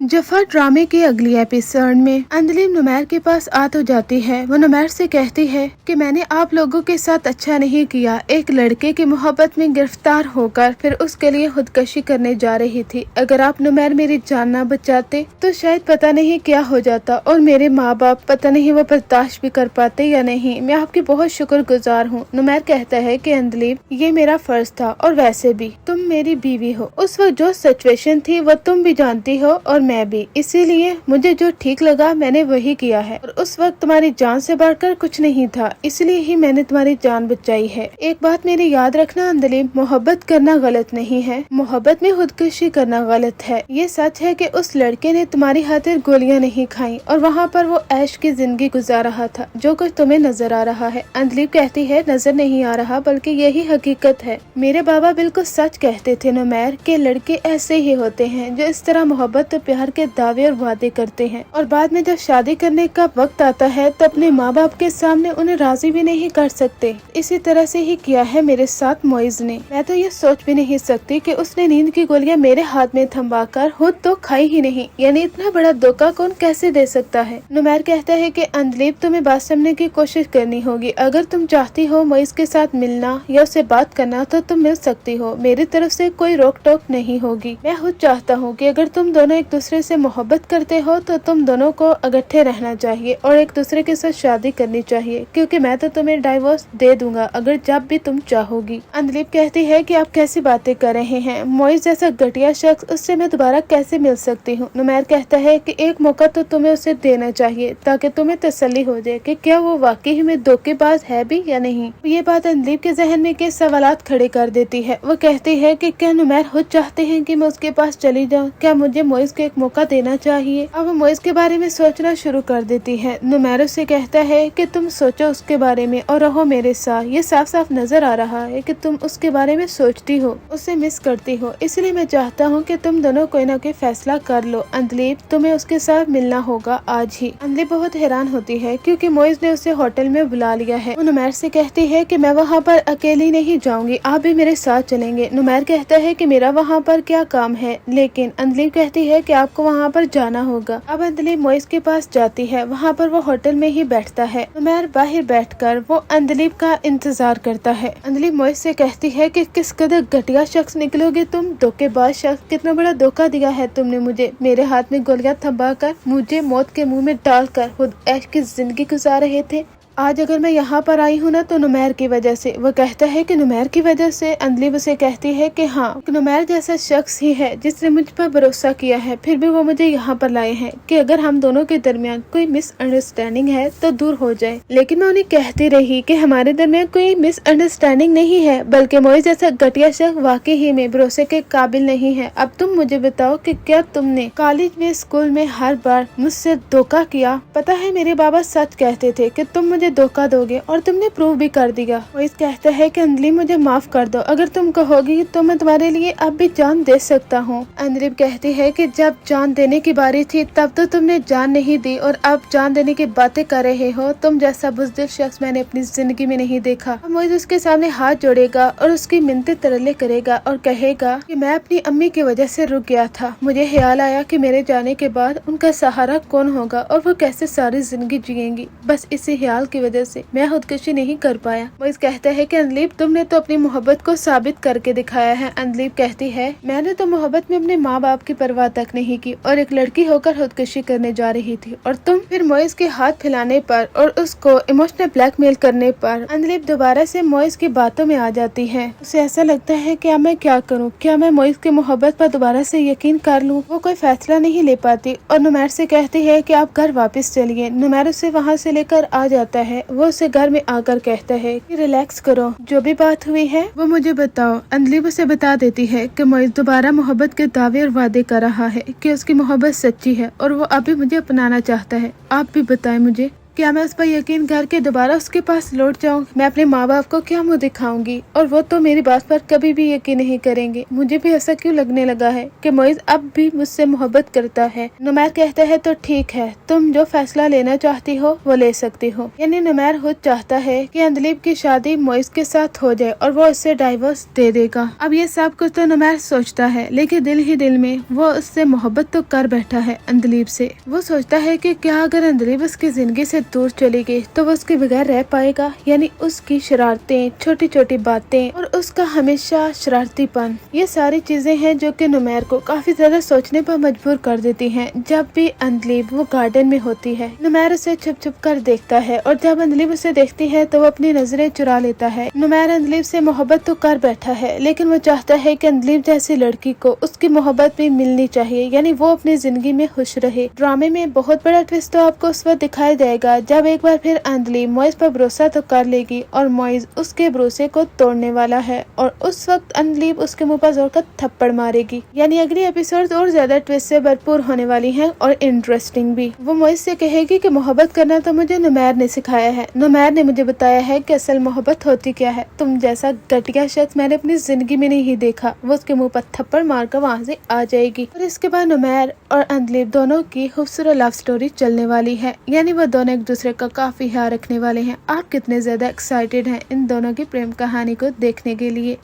जफा ड्रामे के अगली एपिसोड में अंजलि नुमैर के पास आ तो जाती है। वो नुमैर से कहती है कि मैंने आप लोगों के साथ अच्छा नहीं किया। एक लड़के की मोहब्बत में गिरफ्तार होकर फिर उसके लिए खुदकशी करने जा रही थी। अगर आप नुमैर मेरी जान ना बचाते तो शायद पता नहीं क्या हो जाता और मेरे माँ बाप पता नहीं वो बर्दाश्त भी कर पाते या नहीं। मैं आपकी बहुत शुक्रगुजार हूँ। नुमैर कहता है कि अंजलि ये मेरा फर्ज था और वैसे भी तुम मेरी बीवी हो। उस वक्त जो सिचुएशन थी वो तुम भी जानती हो और मैं भी, इसीलिए मुझे जो ठीक लगा मैंने वही किया है और उस वक्त तुम्हारी जान से बढ़कर कुछ नहीं था, इसलिए ही मैंने तुम्हारी जान बचाई है। एक बात मेरी याद रखना अंजलि, मोहब्बत करना गलत नहीं है, मोहब्बत में खुदकुशी करना गलत है। ये सच है कि उस लड़के ने तुम्हारी खातिर गोलियां नहीं खाई और वहाँ पर वो ऐश की जिंदगी गुजार रहा था। जो कुछ तुम्हें नजर आ रहा है, अंजलि कहती है नजर नहीं आ रहा बल्कि यही हकीकत है। मेरे बाबा बिल्कुल सच कहते थे नुमैर के लड़के ऐसे ही होते हैं जो इस तरह मोहब्बत और प्यार के दावे और वादे करते हैं और बाद में जब शादी करने का वक्त आता है तो अपने माँ बाप के सामने उन्हें राजी भी नहीं कर सकते। इसी तरह से ही किया है मेरे साथ मोइज ने। मैं तो ये सोच भी नहीं सकती कि उसने नींद की गोलियां मेरे हाथ में थमवाकर खुद तो खाई ही नहीं, यानी इतना बड़ा धोखा कौन कैसे दे सकता है। नुमैर कहता है कि अंजलि तुम्हें बात समझने की कोशिश करनी होगी। अगर तुम चाहती हो मोइज के साथ मिलना या उससे बात करना तो तुम मिल सकती हो, मेरी तरफ से कोई रोक टोक नहीं होगी। मैं खुद चाहता हूँ कि अगर तुम दोनों एक दूसरे से मोहब्बत करते हो तो तुम दोनों को इकट्ठे रहना चाहिए और एक दूसरे के साथ शादी करनी चाहिए, क्योंकि मैं तो तुम्हें डाइवोर्स दे दूंगा अगर जब भी तुम चाहोगी। अंजलि कहती है कि आप कैसी बातें कर रहे हैं, मोइज जैसा घटिया शख्स, उससे मैं दोबारा कैसे मिल सकती हूँ। नुमैर कहता है कि एक मौका तो तुम्हें उसे देना चाहिए ताकि तुम्हें तसल्ली हो जाए कि क्या वो वाकई में धोखेबाज है भी या नहीं। ये बात अंजलि के जहन में के सवालात खड़े कर देती है। वो कहती है कि क्या नुमैर खुद चाहते हैं कि मैं उसके पास चली जाऊँ, क्या मुझे मोइज को एक मौका देना चाहिए। अब वो मोइज के बारे में सोचना शुरू कर देती है। नुमैर उससे कहता है कि तुम सोचो उसके बारे में और रहो मेरे साथ। ये साफ साफ नजर आ रहा है कि तुम उसके बारे में सोचती हो, उसे मिस करती हो, इसलिए मैं चाहता हूँ कि तुम दोनों कोई ना कोई फैसला कर लो। अंजलि तुम्हें उसके साथ मिलना होगा आज ही। अंजलि बहुत हैरान होती है क्योंकि मोइज ने उसे होटल में बुला लिया है। वो नुमैर से कहती है कि मैं वहाँ पर अकेली नहीं जाऊंगी, आप भी मेरे साथ चलेंगे। नुमैर कहता है कि मेरा वहाँ पर क्या काम है, लेकिन अंजलि कहती है कि आपको वहाँ पर जाना होगा। अब अंजलि मोइज के पास जाती है, वहाँ पर वो होटल में ही बैठता है। नुमैर बाहर बैठकर वो अंजलि का इंतजार करता है। अंजलि मोइज से कहती है कि किस कदर घटिया शख्स निकलोगे तुम, धोखेबाज शख्स, कितना बड़ा धोखा दिया है तुमने मुझे। मेरे हाथ में गोलियां थमाकर मुझे मौत के मुंह में डालकर खुद ऐश की जिंदगी गुजार रहे थे। आज अगर मैं यहाँ पर आई हूँ ना तो नुमैर की वजह से। वो कहता है कि नुमैर की वजह से। अंजलि उसे कहती है कि हाँ, नुमैर जैसा शख्स ही है जिसने मुझ पर भरोसा किया है, फिर भी वो मुझे यहाँ पर लाए हैं कि अगर हम दोनों के दरमियान कोई मिसअंडरस्टैंडिंग है तो दूर हो जाए। लेकिन मैं उन्हें कहती रही कि हमारे दरमियान कोई मिसअंडरस्टैंडिंग नहीं है, बल्कि मोइज जैसा घटिया शख्स वाकई ही में भरोसे के काबिल नहीं है। अब तुम मुझे बताओ कि क्या तुमने कॉलेज में, स्कूल में हर बार मुझसे धोखा किया। पता है मेरे बाबा सच कहते थे कि तुम मुझे धोखा दोगे और तुमने प्रूव भी कर दिया। मोइज कहता है कि अंजलि मुझे माफ कर दो, अगर तुम कहोगी तो मैं तुम्हारे लिए अब भी जान दे सकता हूँ। अंजलि कहती है कि जब जान देने की बारी थी तब तो तुमने जान नहीं दी और अब जान देने की बातें कर रहे हो। तुम जैसा बुज़दिल शख्स मैंने अपनी जिंदगी में नहीं देखा। मोइज उसके सामने हाथ जोड़ेगा और उसकी मिन्नतें तरले करेगा और कहेगा कि मैं अपनी अम्मी की वजह से रुक गया था। मुझे ख्याल आया कि मेरे जाने के बाद उनका सहारा कौन होगा और वो कैसे सारी जिंदगी जिएंगी। बस इसी ख्याल की वजह से मैं खुदकुशी नहीं कर पाया। मोइज कहता है कि अंजलि तुमने तो अपनी मोहब्बत को साबित करके दिखाया है। अंजलि कहती है मैंने तो मोहब्बत में अपने माँ बाप की परवाह तक नहीं की और एक लड़की होकर खुदकुशी करने जा रही थी, और तुम। फिर मोइज के हाथ फैलाने पर और उसको इमोशनल ब्लैकमेल करने पर अंजलि दोबारा से मोइज की बातों में आ जाती है। उसे ऐसा लगता है कि अब मैं क्या करूँ, क्या मैं मोइज की मोहब्बत पर दोबारा से यकीन कर लूँ। वो कोई फैसला नहीं ले पाती और नुमैर से कहती है कि आप घर वापस चलिए। नुमैर उसे वहाँ से लेकर आ जाता है। वो उसे घर में आकर कहता है कि रिलैक्स करो, जो भी बात हुई है वो मुझे बताओ। अंजलि उसे बता देती है कि मोइज दोबारा मोहब्बत के दावे और वादे कर रहा है कि उसकी मोहब्बत सच्ची है और वो अभी मुझे अपनाना चाहता है। आप भी बताएं मुझे क्या मैं उस पर यकीन करके दोबारा उसके पास लौट जाऊँ? मैं अपने माँ बाप को क्या मुँह दिखाऊंगी, और वो तो मेरी बात पर कभी भी यकीन नहीं करेंगे। मुझे भी ऐसा क्यों लगने लगा है कि मोइज अब भी मुझसे मोहब्बत करता है। नुमैर कहता है तो ठीक है, तुम जो फैसला लेना चाहती हो वो ले सकती हो। यानी नुमैर खुद चाहता है कि अंदलीब की शादी मोइज के साथ हो जाए और वो उससे डाइवोर्स दे देगा। अब ये सब कुछ तो नुमैर सोचता है, लेकिन दिल ही दिल में वो उससे मोहब्बत तो कर बैठा है अंदलीब से। वो सोचता है कि क्या अगर अंदलीब उसकी जिंदगी से दूर चली गई तो वो उसके बगैर रह पाएगा। यानी उसकी शरारतें, छोटी छोटी बातें और उसका हमेशा शरारतीपन, ये सारी चीजें हैं जो कि नुमैर को काफी ज्यादा सोचने पर मजबूर कर देती हैं। जब भी अंदलीब वो गार्डन में होती है, नुमैर उसे छुप छुप कर देखता है, और जब अंदलीब उसे देखती है तो वो अपनी नजरें चुरा लेता है। नुमैर अंदलीब से मोहब्बत तो कर बैठा है, लेकिन वो चाहता है कि अंदलीब जैसी लड़की को उसकी मोहब्बत भी मिलनी चाहिए, यानी वो अपनी जिंदगी में खुश रहे। ड्रामे में बहुत बड़ा ट्विस्ट तो आपको उस वक्त दिखाई देगा जब एक बार फिर अंदलीब मोइज पर भरोसा तो कर लेगी और मोइज उसके भरोसे को तोड़ने वाला है, और उस वक्त अंदलीब उसके मुंह पर जोर का थप्पड़ मारेगी। यानी अगली एपिसोड और ज्यादा ट्विस्ट से भरपूर होने वाली है और इंटरेस्टिंग भी। वो मोइज से कहेगी कि मोहब्बत करना तो मुझे नुमैर ने सिखाया है, नुमैर ने मुझे बताया है कि असल मोहब्बत होती क्या है। तुम जैसा घटिया शख्स मैंने अपनी जिंदगी में नहीं देखा। वो उसके मुंह पर थप्पड़ मारकर वहाँ से आ जाएगी, और इसके बाद नुमैर और अंदलीब दोनों की खूबसूरत लव स्टोरी चलने वाली है। यानी वो दोनों एक दूसरे का काफी ख्याल रखने वाले हैं। आप कितने ज्यादा एक्साइटेड हैं इन दोनों की प्रेम कहानी को देखने के लिए?